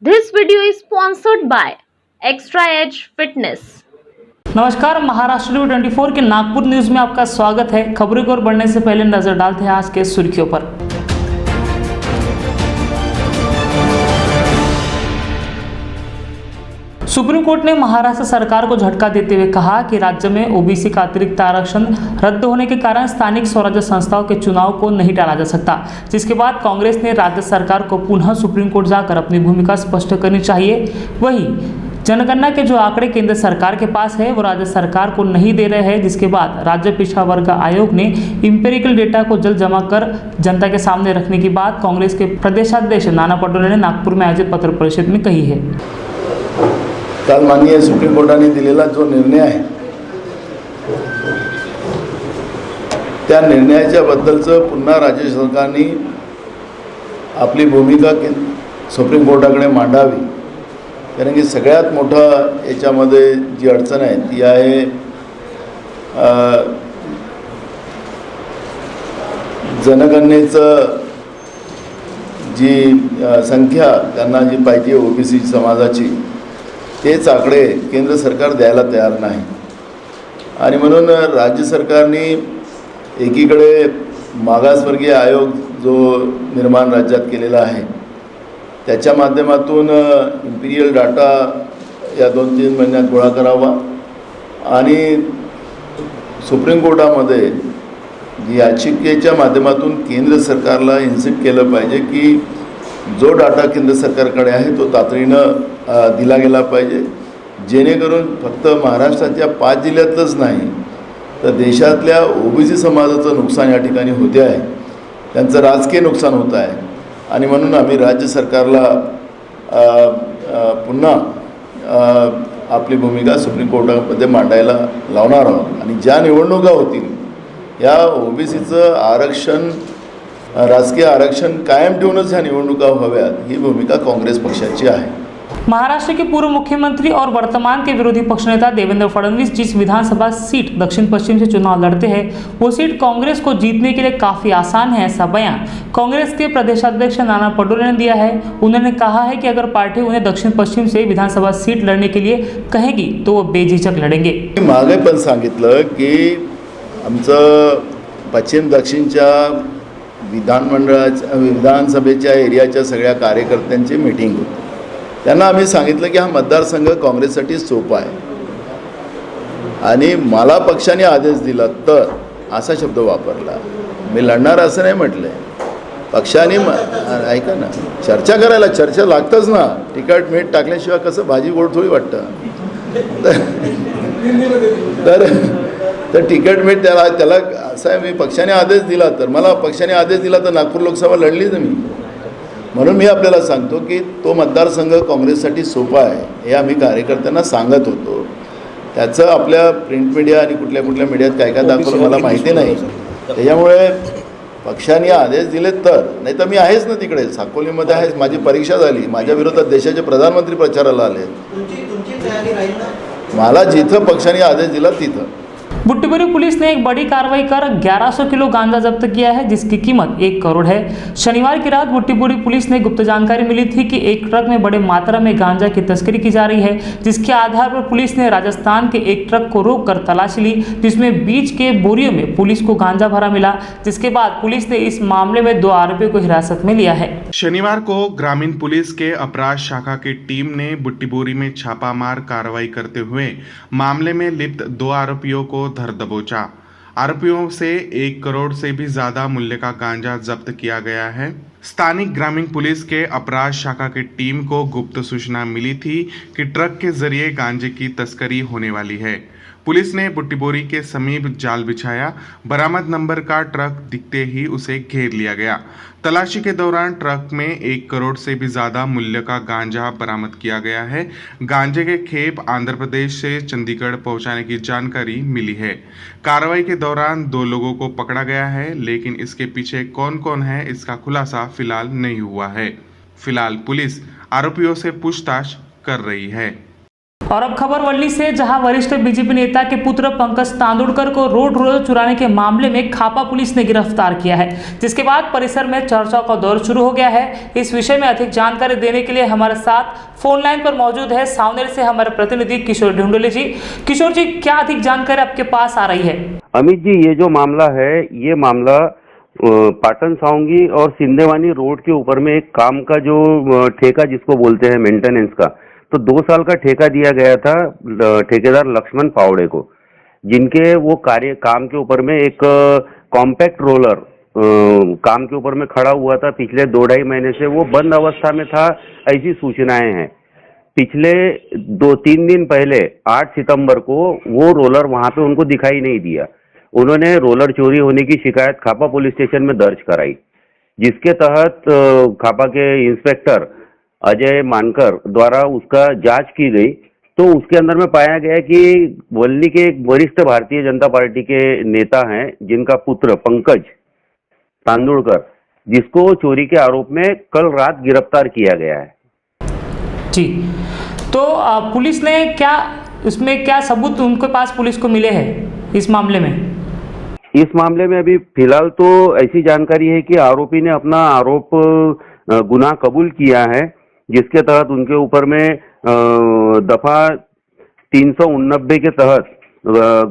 This video is sponsored by Extra Edge Fitness. नमस्कार, Maharashtra news 24 के Nagpur news में आपका स्वागत है। खबरों की ओर बढ़ने से पहले नजर डालते हैं आज के सुर्खियों पर। सुप्रीम कोर्ट ने महाराष्ट्र सरकार को झटका देते हुए कहा कि राज्य में ओबीसी का अतिरिक्त आरक्षण रद्द होने के कारण स्थानिक स्वराज्य संस्थाओं के चुनाव को नहीं टाला जा सकता, जिसके बाद कांग्रेस ने राज्य सरकार को पुनः सुप्रीम कोर्ट जाकर अपनी भूमिका स्पष्ट करनी चाहिए। वहीं जनगणना के जो आंकड़े केंद्र सरकार के पास है वो राज्य सरकार को नहीं दे रहे हैं, जिसके बाद राज्य पिछड़ा वर्ग आयोग ने इंपेरिकल डेटा को जल्द जमा कर जनता के सामने रखने की बात कांग्रेस के प्रदेशाध्यक्ष नाना पटोले ने नागपुर में आयोजित पत्र परिषद में कही है। काल माननीय सुप्रीम कोर्टाने दिलेला जो निर्णय आहे त्या निर्णयाच्या बद्दलचं पुन्हा राज्य सरकारने आपली भूमिका सुप्रीम कोर्टाकडे मांडावी, कारण की सगळ्यात मोठं याच्यामध्ये जी अडचण आहे ती आहे जनगणनेचं जी संख्या त्यांना जी पाहिजे ओबीसी समाजाची तेच आकडे केंद्र सरकार द्यायला तयार नाही। आणि म्हणून राज्य सरकारने एकीकडे मागासवर्गीय आयोग जो निर्माण राज्यात केलेला आहे त्याच्या माध्यमातून इंपिरियल डाटा या 2-3 महिन्यात गोळा करावा आणि सुप्रीम कोर्टामध्ये जी याचिकेच्या माध्यमातून केंद्र सरकारला इन्सिस्ट केलं पाहिजे की जो डाटा केंद्र सरकारकडे आहे तो तातडीनं दिला गेला पाहिजे, जेणेकरून फक्त महाराष्ट्राच्या 5 जिल्ह्यातच नाही तर देशातल्या ओबीसी समाजाचं नुकसान या ठिकाणी होते आहे, त्यांचं राजकीय नुकसान होत आहे। आणि म्हणून आम्ही राज्य सरकारला पुन्हा आपली भूमिका सुप्रीम कोर्टामध्ये मांडायला लावणार आहोत आणि ज्या निवडणुका होतील या ओबीसीचं आरक्षण राजकीय आरक्षण कायम ठेवूनच ह्या निवडणुका व्हाव्यात ही भूमिका काँग्रेस पक्षाची आहे। महाराष्ट्र के पूर्व मुख्यमंत्री और वर्तमान के विरोधी पक्ष नेता देवेंद्र फडणवीस जिस विधानसभा सीट दक्षिण पश्चिम से चुनाव लड़ते हैं वो सीट कांग्रेस को जीतने के लिए काफी आसान है, ऐसा बयान कांग्रेस के प्रदेशाध्यक्ष नाना पटोले ने दिया है। उन्होंने कहा है कि अगर पार्टी उन्हें दक्षिण पश्चिम से विधानसभा सीट लड़ने के लिए कहेगी तो वो बेझिझक लड़ेंगे। मागे पण सांगितलं की आमचं पश्चिम दक्षिणच्या विधानसभेच्या एरियाच्या सगळ्या कार्यकर्त्यांची मीटिंग होती, त्यांना आम्ही सांगितलं की हा मतदारसंघ काँग्रेससाठी सोपा आहे आणि मला पक्षाने आदेश दिला तर असा शब्द वापरला। मी लढणार असं नाही म्हटलंय, पक्षाने ऐका ना, चर्चा करायला चर्चा लागतच ना, तिखट मीठ टाकल्याशिवाय कसं भाजी गोड थोडी वाटतं। तर तिखट मीठ त्याला असं आहे, मी पक्षाने आदेश दिला तर मला पक्षाने आदेश दिला तर नागपूर लोकसभा लढलीच मी। म्हणून मी आपल्याला सांगतो की तो मतदारसंघ काँग्रेससाठी सोपा आहे हे आम्ही कार्यकर्त्यांना सांगत होतो। त्याचं आपल्या प्रिंट मीडिया आणि कुठल्या मीडियात काय काय दाखवलं मला माहिती नाही, त्याच्यामुळे पक्षाने आदेश दिले तर, नाही तर मी आहेच ना तिकडे साकोलीमध्ये आहेच, माझी परीक्षा झाली, माझ्या विरोधात देशाचे प्रधानमंत्री प्रचाराला आले। मला जिथं पक्षाने आदेश दिला तिथं। बुट्टीबोरी पुलिस ने एक बड़ी कार्रवाई कर 1100 किलो गांजा जब्त किया है, जिसकी कीमत 1 करोड़ है। शनिवार की रात बुट्टीबोरी पुलिस ने गुप्त जानकारी मिली थी कि एक ट्रक में बड़े मात्रा में गांजा की तस्करी की जा रही है, जिसके आधार पर पुलिस ने राजस्थान के एक ट्रक को रोककर तलाशी ली, जिसमें बीच के बोरियों में पुलिस को गांजा भरा मिला, जिसके बाद पुलिस ने इस मामले में 2 आरोपियों को हिरासत में लिया है। शनिवार को ग्रामीण पुलिस के अपराध शाखा की टीम ने बुट्टीबोरी में छापामार कार्रवाई करते हुए मामले में लिप्त 2 आरोपियों को धर दबोचा। आरोपियों से 1 करोड़ से भी ज्यादा मूल्य का गांजा जब्त किया गया है। स्थानिक ग्रामीण पुलिस के अपराध शाखा की टीम को गुप्त सूचना मिली थी कि ट्रक के जरिए गांजे की तस्करी होने वाली है। पुलिस ने बुट्टीबोरी के समीप जाल बिछाया, बरामद नंबर का ट्रक दिखते ही उसे घेर लिया गया। तलाशी के दौरान ट्रक में 1 करोड़ से भी ज्यादा मूल्य का गांजा बरामद किया गया है। गांजे के खेप आंध्र प्रदेश से चंडीगढ़ पहुंचाने की जानकारी मिली है। कार्रवाई के दौरान 2 लोगों को पकड़ा गया है, लेकिन इसके पीछे कौन कौन है इसका खुलासा फिलहाल नहीं हुआ है। फिलहाल पुलिस आरोपियों से पूछताछ कर रही है। और अब खबर वर्ली से, जहां वरिष्ठ बीजेपी नेता के पुत्र पंकज तांदुलकर को रोड रोलर चुराने के मामले में खापा पुलिस ने गिरफ्तार किया है, जिसके बाद परिसर में चर्चाओं का दौर शुरू हो गया है। इस विषय में अधिक जानकारी देने के लिए हमारे साथ फोन लाइन पर मौजूद है सावनेर से हमारे प्रतिनिधि किशोर ढूंढोले जी। किशोर जी, क्या अधिक जानकारी आपके पास आ रही है? अमित जी, ये जो मामला है, ये मामला पाटन सावंगी और सिंधेवानी रोड के ऊपर में एक काम का जो ठेका जिसको बोलते हैं मेंटेनेंस का, तो 2 साल का ठेका दिया गया था ठेकेदार लक्ष्मण पावड़े को, जिनके वो काम के ऊपर में एक कॉम्पैक्ट रोलर काम के ऊपर में खड़ा हुआ था। पिछले 2-2.5 महीने से वो बंद अवस्था में था, ऐसी सूचनाएं हैं। पिछले 2-3 दिन पहले 8 सितंबर को वो रोलर वहां पे उनको दिखाई नहीं दिया। उन्होंने रोलर चोरी होने की शिकायत खापा पुलिस स्टेशन में दर्ज कराई, जिसके तहत खापा के इंस्पेक्टर अजय मानकर द्वारा उसका जांच की गई। तो उसके अंदर में पाया गया कि वल्ली के एक वरिष्ठ भारतीय जनता पार्टी के नेता हैं, जिनका पुत्र पंकज तांदुलकर, जिसको चोरी के आरोप में कल रात गिरफ्तार किया गया है। जी, तो पुलिस ने क्या सबूत उनके पास पुलिस को मिले हैं इस मामले में? इस मामले में अभी फिलहाल तो ऐसी जानकारी है कि आरोपी ने अपना आरोप गुनाह कबूल किया है, जिसके तहत उनके ऊपर में दफा 389 के तहत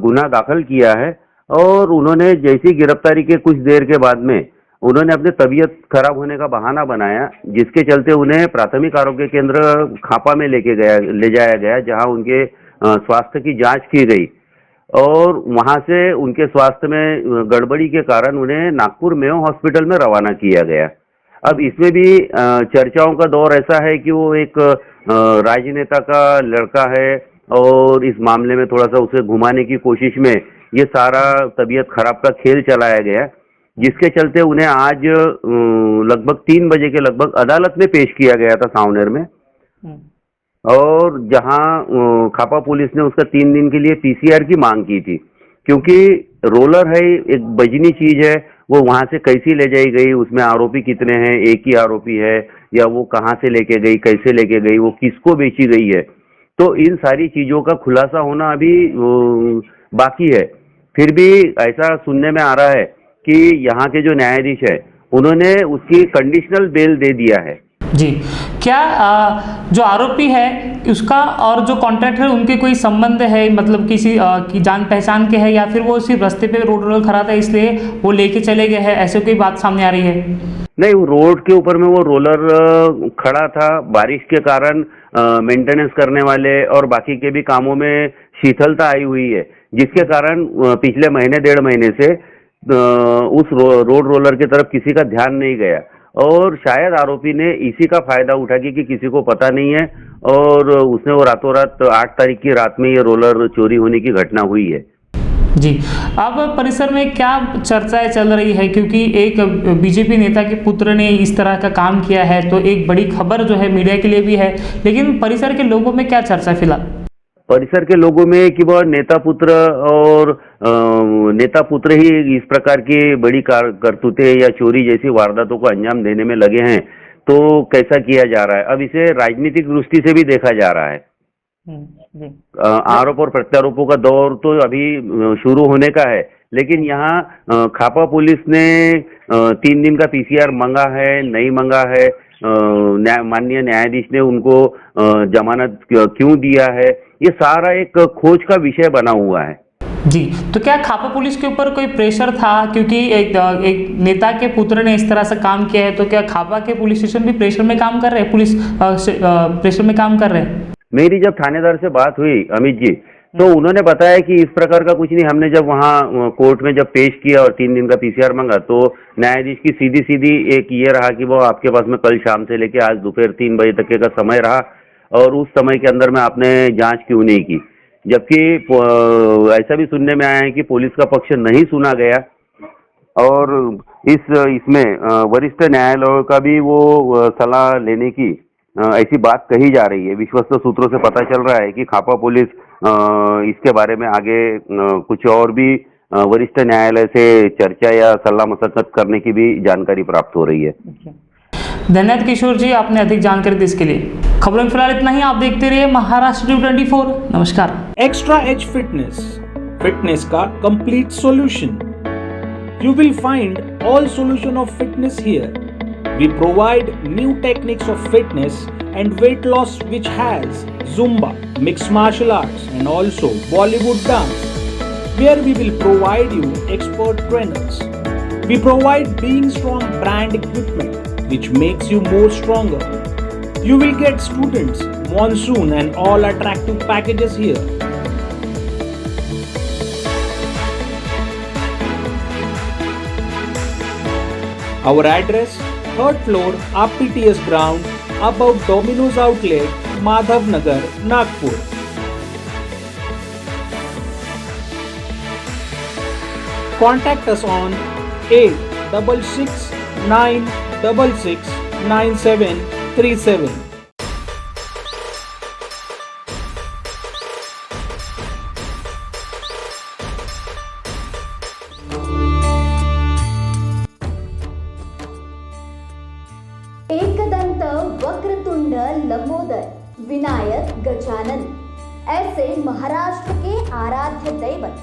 गुनाह दाखिल किया है। और उन्होंने जैसी गिरफ्तारी के कुछ देर के बाद में उन्होंने अपने तबीयत खराब होने का बहाना बनाया, जिसके चलते उन्हें प्राथमिक आरोग्य केंद्र खापा में ले जाया गया, जहां उनके स्वास्थ्य की जांच की गई और वहां से उनके स्वास्थ्य में गड़बड़ी के कारण उन्हें नागपुर मेयो हॉस्पिटल में रवाना किया गया। अब इसमें भी चर्चाओं का दौर ऐसा है कि वो एक राजनेता का लड़का है और इस मामले में थोड़ा सा उसे घुमाने की कोशिश में ये सारा तबीयत खराब का खेल चलाया गया, जिसके चलते उन्हें आज लगभग 3 बजे के लगभग अदालत में पेश किया गया था सावनेर में। और जहां खापा पुलिस ने उसका 3 दिन के लिए पीसीआर की मांग की थी, क्योंकि रोलर है एक बजनी चीज है, वो वहां से कैसी ले जाई गई, उसमें आरोपी कितने हैं, एक ही आरोपी है या वो कहां से लेके गई, कैसे लेके गई, वो किसको बेची गई है, तो इन सारी चीजों का खुलासा होना अभी बाकी है। फिर भी ऐसा सुनने में आ रहा है कि यहाँ के जो न्यायाधीश है उन्होंने उसकी कंडीशनल बेल दे दिया है। जी, क्या जो आरोपी है उसका और जो कॉन्ट्रैक्टर उनके कोई संबंध है, मतलब किसी की जान पहचान के है, या फिर वो सिर्फ रास्ते पे रोड रोलर खड़ा था इसलिए वो लेके चले गए हैं, ऐसे कोई बात सामने आ रही है? नहीं, वो रोड के ऊपर में वो रोलर खड़ा था, बारिश के कारण मेंटेनेंस करने वाले और बाकी के भी कामों में शिथिलता आई हुई है, जिसके कारण पिछले महीने 1.5 महीने से उस रोड रोलर की तरफ किसी का ध्यान नहीं गया और शायद आरोपी ने इसी का फायदा उठा कि किसी को पता नहीं है और उसने वो रातों रात 8 तारीख की रात में ये रोलर चोरी होने की घटना हुई है। जी, अब परिसर में क्या चर्चाएं चल रही है, क्योंकि एक बीजेपी नेता के पुत्र ने इस तरह का काम किया है, तो एक बड़ी खबर जो है मीडिया के लिए भी है, लेकिन परिसर के लोगों में क्या चर्चा है फिलहाल? परिसर के लोगों में कि वह नेता पुत्र और नेता पुत्र ही इस प्रकार की बड़ी करतूतें या चोरी जैसी वारदातों को अंजाम देने में लगे हैं, तो कैसा किया जा रहा है? अब इसे राजनीतिक दृष्टि से भी देखा जा रहा है। आरोप और प्रत्यारोपों का दौर तो अभी शुरू होने का है, लेकिन यहाँ खापा पुलिस ने 3 दिन का पीसीआर मांगा है, नहीं मांगा है, माननीय न्यायाधीश ने उनको जमानत क्यों दिया है, ये सारा एक खोज का विषय बना हुआ है। जी, तो क्या खापा पुलिस के ऊपर कोई प्रेशर था, क्योंकि एक नेता के पुत्र ने इस तरह से काम किया है, तो क्या खापा के पुलिस स्टेशन भी प्रेशर में काम कर रहे हैं, पुलिस प्रेशर में काम कर रहे हैं? मेरी जब थानेदार से बात हुई अमित जी, तो उन्होंने बताया कि इस प्रकार का कुछ नहीं, हमने जब वहाँ कोर्ट में जब पेश किया और 3 दिन का पीसीआर मांगा, तो न्यायाधीश की सीधी एक ये रहा कि वो आपके पास में कल शाम से लेके आज दोपहर 3 बजे तक का समय रहा और उस समय के अंदर में आपने जांच क्यों नहीं की। जबकि ऐसा भी सुनने में आया है कि पुलिस का पक्ष नहीं सुना गया और इसमें वरिष्ठ न्यायालय का भी वो सलाह लेने की ऐसी बात कही जा रही है। विश्वस्त सूत्रों से पता चल रहा है कि खापा पुलिस इसके बारे में आगे कुछ और भी वरिष्ठ न्यायालय से चर्चा या सलाह मशक्कत करने की भी जानकारी प्राप्त हो रही है। धन्यवाद किशोर जी, आपने अधिक जानकारी दी इसके लिए। खबरों में फिलहाल इतना ही। आप देखते रहिए महाराष्ट्र टीवी 24। नमस्कार। एक्स्ट्रा एज फिटनेस का complete solution. You will find all solution of fitness here. We provide new techniques of fitness and weight loss which has Zumba, mixed martial arts and also Bollywood dance, where we will provide you expert trainers. We provide Being Strong brand equipment which makes you more stronger. You will get students, monsoon and all attractive packages here. Our address, 3rd floor, RPTS ground, above Domino's Outlet, Madhav Nagar, Nagpur. Contact us on 8669669737. Ekdant Vakratunda Lambodar Vinayak Gajanan ऐसे महाराष्ट्र के आराध्य दैवत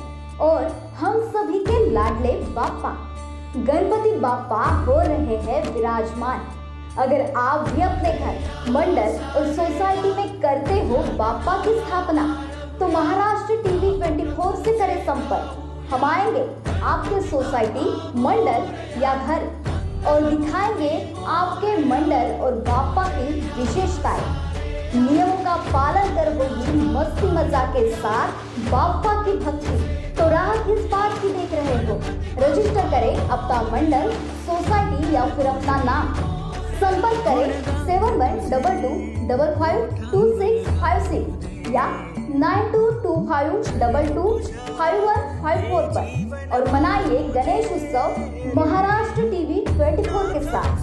और हम सभी के लाडले बाप्पा गणपति बाप्पा हो रहे हैं विराजमान। अगर आप भी अपने घर, मंडल और सोसाइटी में करते हो बाप्पा की स्थापना तो महाराष्ट्र टीवी 24 से करें संपर्क। हम आएंगे आपके सोसाइटी, मंडल या घर और दिखाएंगे आपके मंडल और बाप्पा की विशेषताएं। नियमों का पालन कर वही मस्ती मजाक के साथ बाप्पा की भक्ति। तो राह किस बात की देख रहे हो? रजिस्टर करें अपना मंडल, सोसाइटी या फिर अपना नाम। संपर्क करें 7122552656 या 9225225154 पर और मनाइए गणेश उत्सव महाराष्ट्र टीवी 24 के साथ।